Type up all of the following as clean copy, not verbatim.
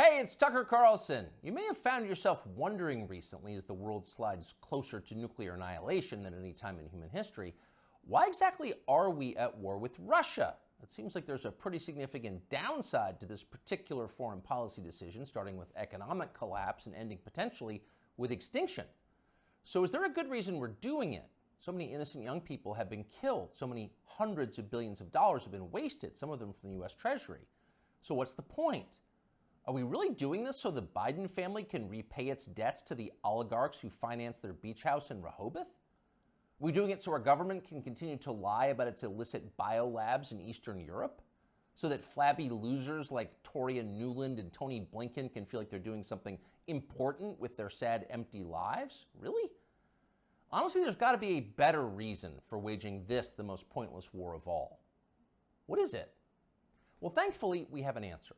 Hey, it's Tucker Carlson. You may have found yourself wondering recently, as the world slides closer to nuclear annihilation than any time in human history, why exactly are we at war with Russia? It seems like there's a pretty significant downside to this particular foreign policy decision, starting with economic collapse and ending potentially with extinction. So is there a good reason we're doing it? So many innocent young people have been killed. So many hundreds of billions of dollars have been wasted, some of them from the U.S. Treasury. So what's the point? Are we really doing this so the Biden family can repay its debts to the oligarchs who financed their beach house in Rehoboth? Are we doing it so our government can continue to lie about its illicit biolabs in Eastern Europe? So that flabby losers like Toria Nuland and Tony Blinken can feel like they're doing something important with their sad, empty lives? Really? Honestly, there's got to be a better reason for waging this, the most pointless war of all. What is it? Well, thankfully, we have an answer.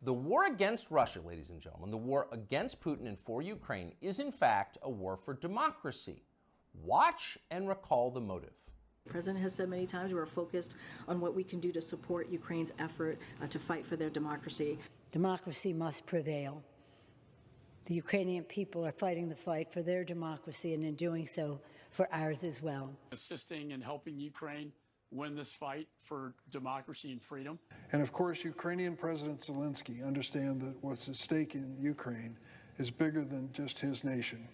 The war against Russia, ladies and gentlemen, the war against Putin and for Ukraine is in fact a war for democracy. Watch and recall the motive. The President has said many times we're focused on what we can do to support Ukraine's effort to fight for their democracy. Democracy must prevail. The Ukrainian people are fighting the fight for their democracy and in doing so for ours as well. Assisting and helping Ukraine win this fight for democracy and freedom. And of course, Ukrainian President Zelensky understands that what's at stake in Ukraine is bigger than just his nation.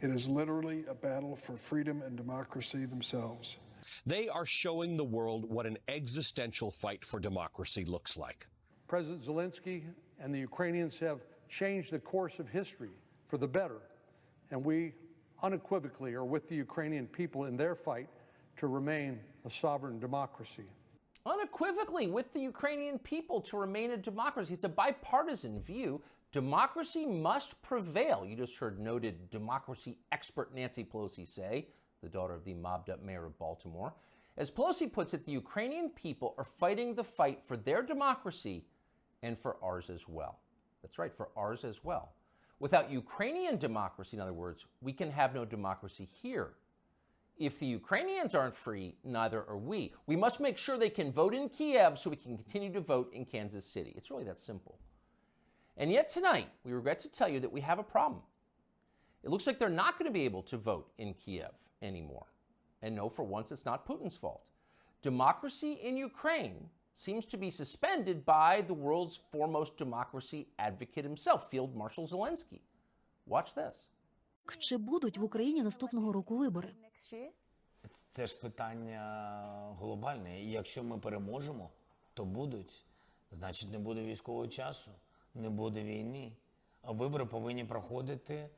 It is literally a battle for freedom and democracy themselves. They are showing the world what an existential fight for democracy looks like. President Zelensky and the Ukrainians have changed the course of history for the better, and we unequivocally are with the Ukrainian people in their fight to remain a sovereign democracy. Unequivocally with the Ukrainian people to remain a democracy. It's a bipartisan view. Democracy must prevail. You just heard noted democracy expert Nancy Pelosi say, the daughter of the mobbed-up mayor of Baltimore. As Pelosi puts it, the Ukrainian people are fighting the fight for their democracy and for ours as well. That's right, for ours as well. Without Ukrainian democracy, in other words, we can have no democracy here. If the Ukrainians aren't free, neither are we. We must make sure they can vote in Kiev so we can continue to vote in Kansas City. It's really that simple. And yet tonight, we regret to tell you that we have a problem. It looks like they're not going to be able to vote in Kiev anymore. And no, for once, it's not Putin's fault. Democracy in Ukraine seems to be suspended by the world's foremost democracy advocate himself, Field Marshal Zelensky. Watch this. Чи будуть в Україні наступного року вибори? Це ж питання глобальне. І якщо ми переможемо, то будуть. Значить, не буде військового часу, не буде війни. А вибори повинні проходити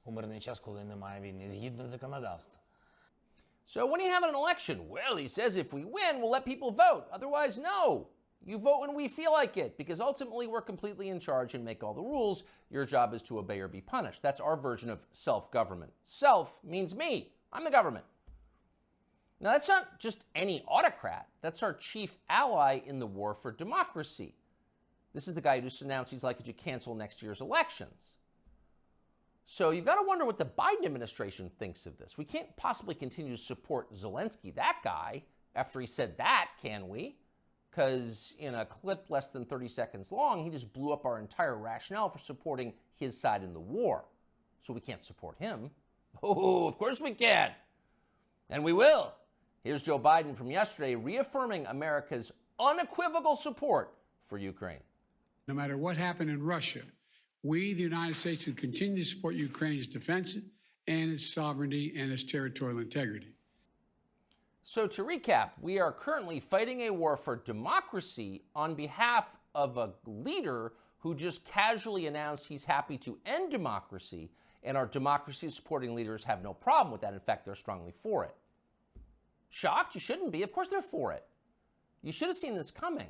у мирний час, коли немає війни, згідно законодавства. So when you have an election, well, he says if we win, we'll let people vote. Otherwise, no. You vote when we feel like it, because ultimately we're completely in charge and make all the rules. Your job is to obey or be punished. That's our version of self-government. Self means me. I'm the government. Now, that's not just any autocrat. That's our chief ally in the war for democracy. This is the guy who just announced he's likely to cancel next year's elections. So you've got to wonder what the Biden administration thinks of this. We can't possibly continue to support Zelensky, that guy, after he said that, can we? Because in a clip less than 30 seconds long, he just blew up our entire rationale for supporting his side in the war. So we can't support him. Oh, of course we can. And we will. Here's Joe Biden from yesterday reaffirming America's unequivocal support for Ukraine. No matter what happened in Russia, we, the United States, will continue to support Ukraine's defense and its sovereignty and its territorial integrity. So to recap, we are currently fighting a war for democracy on behalf of a leader who just casually announced he's happy to end democracy, and our democracy-supporting leaders have no problem with that. In fact, they're strongly for it. Shocked? You shouldn't be. Of course they're for it. You should have seen this coming.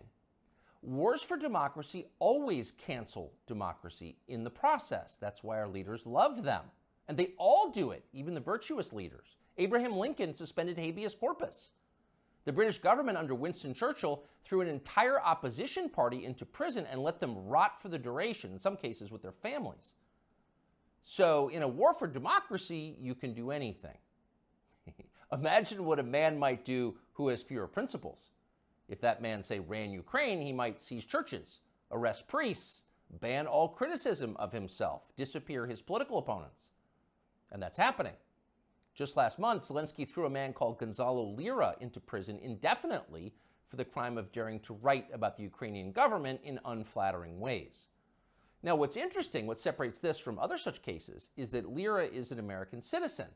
Wars for democracy always cancel democracy in the process. That's why our leaders love them. And they all do it, even the virtuous leaders. Abraham Lincoln suspended habeas corpus. The British government under Winston Churchill threw an entire opposition party into prison and let them rot for the duration, in some cases with their families. So in a war for democracy, you can do anything. Imagine what a man might do who has fewer principles. If that man, say, ran Ukraine, he might seize churches, arrest priests, ban all criticism of himself, disappear his political opponents. And that's happening. Just last month, Zelensky threw a man called Gonzalo Lira into prison indefinitely for the crime of daring to write about the Ukrainian government in unflattering ways. Now, what's interesting, what separates this from other such cases, is that Lira is an American citizen.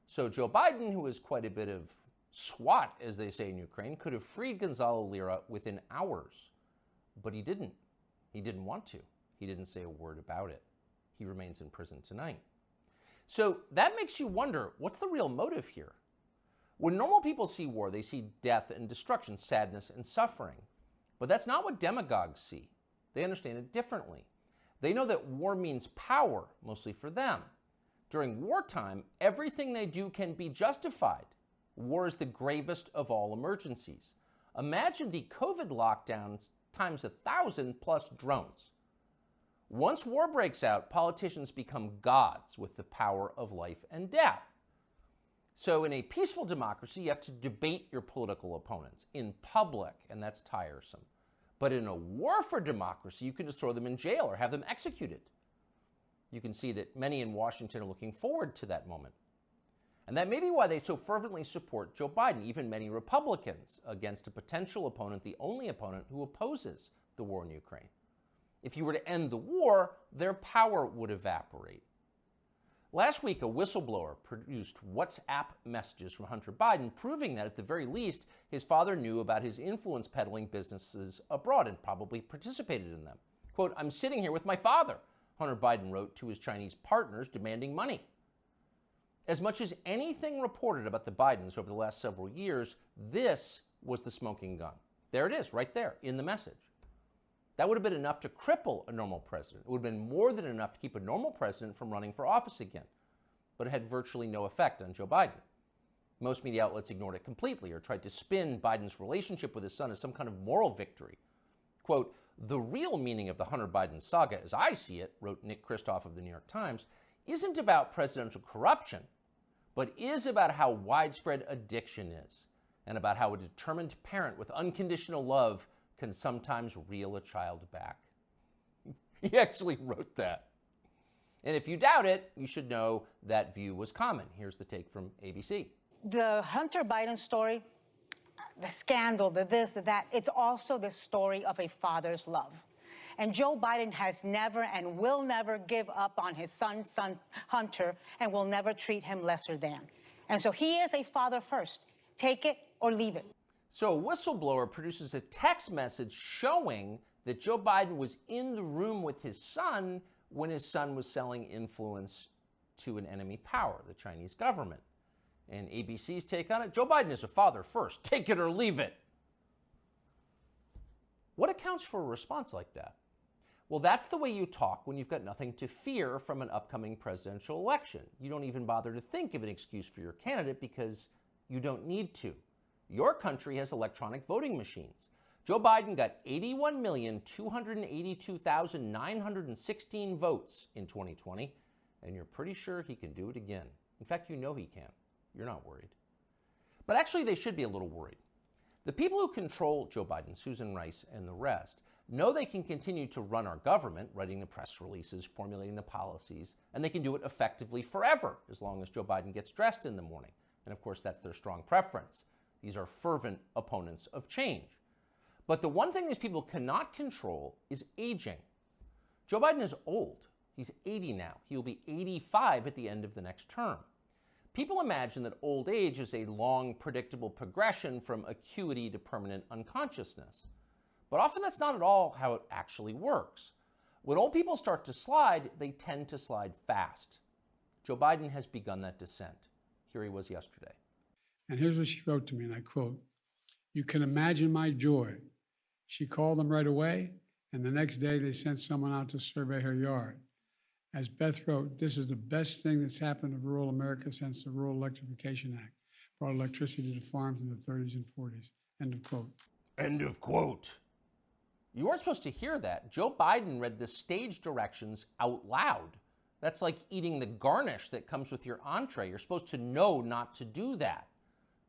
So Joe Biden, who is quite a bit of SWAT, as they say in Ukraine, could have freed Gonzalo Lira within hours. But he didn't. He didn't want to. He didn't say a word about it. He remains in prison tonight. So that makes you wonder, what's the real motive here? When normal people see war, they see death and destruction, sadness and suffering. But that's not what demagogues see. They understand it differently. They know that war means power, mostly for them. During wartime, everything they do can be justified. War is the gravest of all emergencies. Imagine the COVID lockdowns times 1,000 plus drones. Once war breaks out, politicians become gods with the power of life and death. So in a peaceful democracy, you have to debate your political opponents in public, and that's tiresome. But in a war for democracy, you can just throw them in jail or have them executed. You can see that many in Washington are looking forward to that moment. And that may be why they so fervently support Joe Biden, even many Republicans, against a potential opponent, the only opponent who opposes the war in Ukraine. If you were to end the war, their power would evaporate. Last week, a whistleblower produced WhatsApp messages from Hunter Biden proving that, at the very least, his father knew about his influence peddling businesses abroad and probably participated in them. Quote, "I'm sitting here with my father," Hunter Biden wrote to his Chinese partners demanding money. As much as anything reported about the Bidens over the last several years, this was the smoking gun. There it is, right there, in the message. That would have been enough to cripple a normal president. It would have been more than enough to keep a normal president from running for office again. But it had virtually no effect on Joe Biden. Most media outlets ignored it completely or tried to spin Biden's relationship with his son as some kind of moral victory. Quote, "The real meaning of the Hunter Biden saga, as I see it," wrote Nick Kristof of the New York Times, "isn't about presidential corruption, but is about how widespread addiction is, and about how a determined parent with unconditional love can sometimes reel a child back." He actually wrote that. And if you doubt it, you should know that view was common. Here's the take from ABC. The Hunter Biden story, the scandal, the this, the that, it's also the story of a father's love. And Joe Biden has never and will never give up on his son Hunter, and will never treat him lesser than. And so he is a father first. Take it or leave it. So a whistleblower produces a text message showing that Joe Biden was in the room with his son when his son was selling influence to an enemy power, the Chinese government. And ABC's take on it, Joe Biden is a father first. Take it or leave it. What accounts for a response like that? Well, that's the way you talk when you've got nothing to fear from an upcoming presidential election. You don't even bother to think of an excuse for your candidate because you don't need to. Your country has electronic voting machines. Joe Biden got 81,282,916 votes in 2020, and you're pretty sure he can do it again. In fact, you know he can. You're not worried. But actually, they should be a little worried. The people who control Joe Biden, Susan Rice and the rest, know they can continue to run our government, writing the press releases, formulating the policies, and they can do it effectively forever, as long as Joe Biden gets dressed in the morning. And of course, that's their strong preference. These are fervent opponents of change. But the one thing these people cannot control is aging. Joe Biden is old. He's 80 now. He will be 85 at the end of the next term. People imagine that old age is a long, predictable progression from acuity to permanent unconsciousness. But often that's not at all how it actually works. When old people start to slide, they tend to slide fast. Joe Biden has begun that descent. Here he was yesterday. And here's what she wrote to me, and I quote, "You can imagine my joy. She called them right away, and the next day they sent someone out to survey her yard. As Beth wrote, this is the best thing that's happened to rural America since the Rural Electrification Act brought electricity to farms in the 30s and 40s. End of quote." End of quote. You weren't supposed to hear that. Joe Biden read the stage directions out loud. That's like eating the garnish that comes with your entree. You're supposed to know not to do that.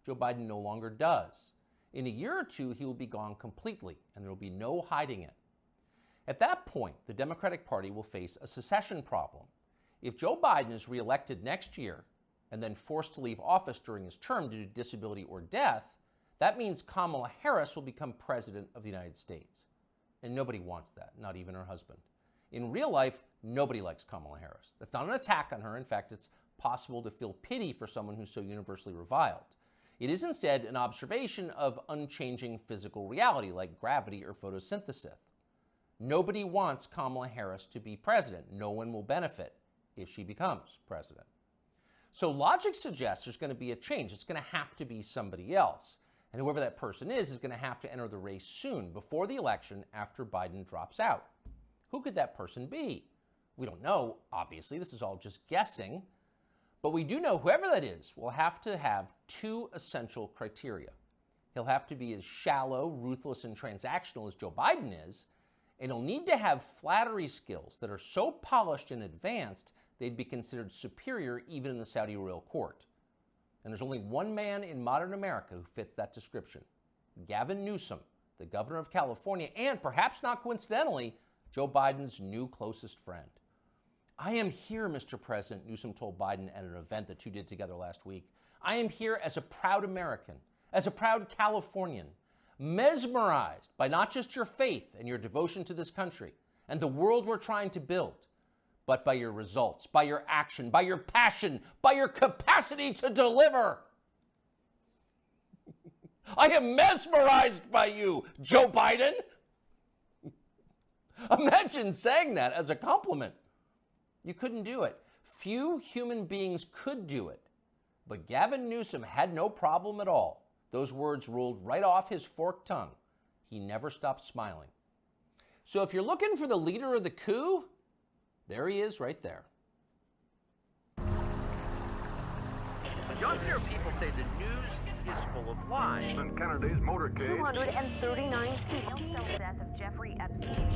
Joe Biden no longer does. In a year or two, he will be gone completely, and there will be no hiding it. At that point, the Democratic Party will face a secession problem. If Joe Biden is reelected next year and then forced to leave office during his term due to disability or death, that means Kamala Harris will become president of the United States. And nobody wants that, not even her husband. In real life, nobody likes Kamala Harris. That's not an attack on her. In fact, it's possible to feel pity for someone who's so universally reviled. It is instead an observation of unchanging physical reality like gravity or photosynthesis. Nobody wants Kamala Harris to be president. No one will benefit if she becomes president. So logic suggests there's going to be a change. It's going to have to be somebody else. And whoever that person is going to have to enter the race soon, before the election, after Biden drops out. Who could that person be? We don't know, obviously. This is all just guessing. But we do know whoever that is will have to have two essential criteria. He'll have to be as shallow, ruthless, and transactional as Joe Biden is, and he'll need to have flattery skills that are so polished and advanced they'd be considered superior even in the Saudi royal court. And there's only one man in modern America who fits that description: Gavin Newsom, the governor of California, and perhaps not coincidentally, Joe Biden's new closest friend. "I am here, Mr. President," Newsom told Biden at an event the two did together last week. "I am here as a proud American, as a proud Californian, mesmerized by not just your faith and your devotion to this country and the world we're trying to build, but by your results, by your action, by your passion, by your capacity to deliver. I am mesmerized by you, Joe Biden." Imagine saying that as a compliment. You couldn't do it. Few human beings could do it. But Gavin Newsom had no problem at all. Those words rolled right off his forked tongue. He never stopped smiling. So if you're looking for the leader of the coup, there he is right there. Younger people say the news is full of lies. In Kennedy's motorcade. 239 people. The death of Jeffrey Epstein.